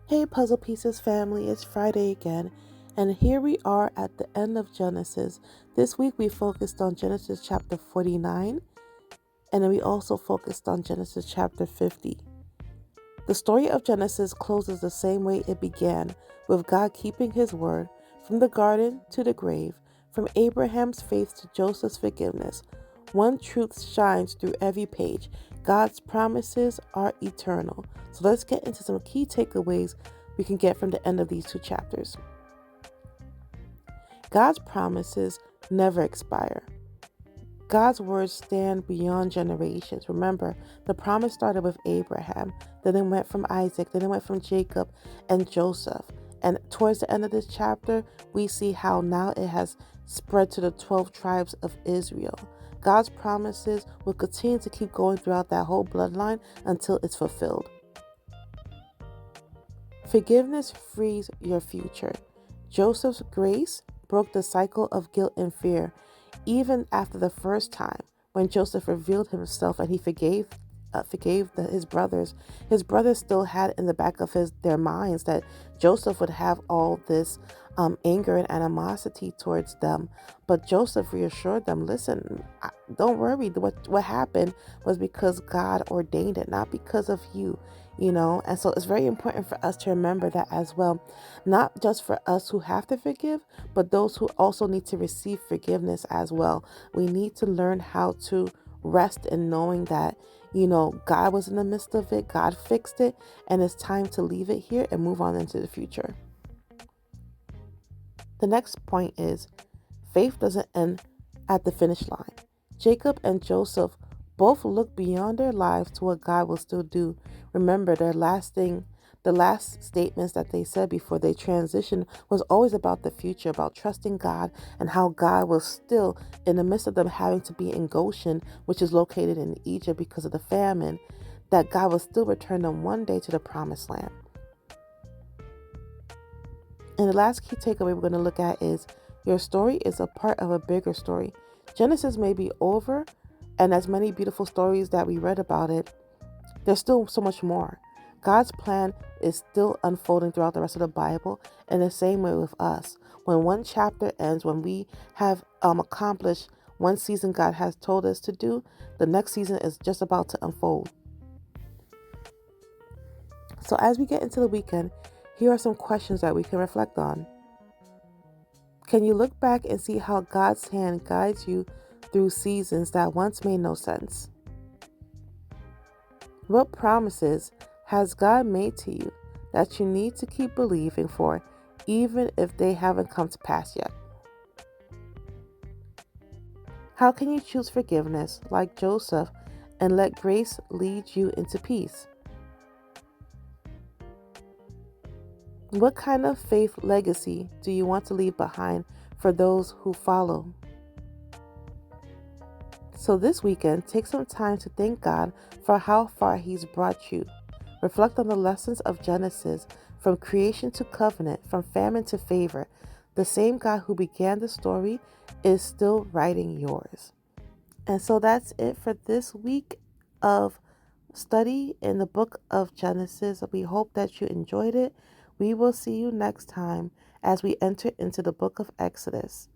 Hey, Puzzle Pieces family, it's Friday again, and here we are at the end of Genesis. This week we focused on Genesis chapter 49, and then we also focused on Genesis chapter 50. The story of Genesis closes the same way it began, with God keeping his word, from the garden to the grave, from Abraham's faith to Joseph's forgiveness. One truth shines through every page: God's promises are eternal. So let's get into some key takeaways we can get from the end of these two chapters. God's promises never expire. God's words stand beyond generations. Remember, the promise started with Abraham, then it went from Isaac, then it went from Jacob and Joseph. And towards the end of this chapter, we see how now it has spread to the 12 tribes of Israel. God's promises will continue to keep going throughout that whole bloodline until it's fulfilled. Forgiveness frees your future. Joseph's grace broke the cycle of guilt and fear. Even after the first time, when Joseph revealed himself and he forgave his brothers still had in the back of their minds that Joseph would have all this anger and animosity towards them. But Joseph reassured them, listen, don't worry. What happened was because God ordained it, not because of you. And so it's very important for us to remember that as well, not just for us who have to forgive, but those who also need to receive forgiveness as well. We need to learn how to rest in knowing that, God was in the midst of it, God fixed it, and it's time to leave it here and move on into the future. The next point is faith doesn't end at the finish line. Jacob and Joseph both look beyond their lives to what God will still do. Remember, the last statements that they said before they transitioned was always about the future, about trusting God and how God was still in the midst of them having to be in Goshen, which is located in Egypt because of the famine, that God will still return them one day to the promised land. And the last key takeaway we're going to look at is your story is a part of a bigger story. Genesis may be over, and as many beautiful stories that we read about it, there's still so much more. God's plan is still unfolding throughout the rest of the Bible, in the same way with us. When one chapter ends, when we have accomplished one season God has told us to do, the next season is just about to unfold. So as we get into the weekend, here are some questions that we can reflect on. Can you look back and see how God's hand guides you through seasons that once made no sense? What promises has God made to you that you need to keep believing for, even if they haven't come to pass yet? How can you choose forgiveness like Joseph and let grace lead you into peace? What kind of faith legacy do you want to leave behind for those who follow? So this weekend, take some time to thank God for how far He's brought you. Reflect on the lessons of Genesis, from creation to covenant, from famine to favor. The same God who began the story is still writing yours. And so that's it for this week of study in the book of Genesis. We hope that you enjoyed it. We will see you next time as we enter into the book of Exodus.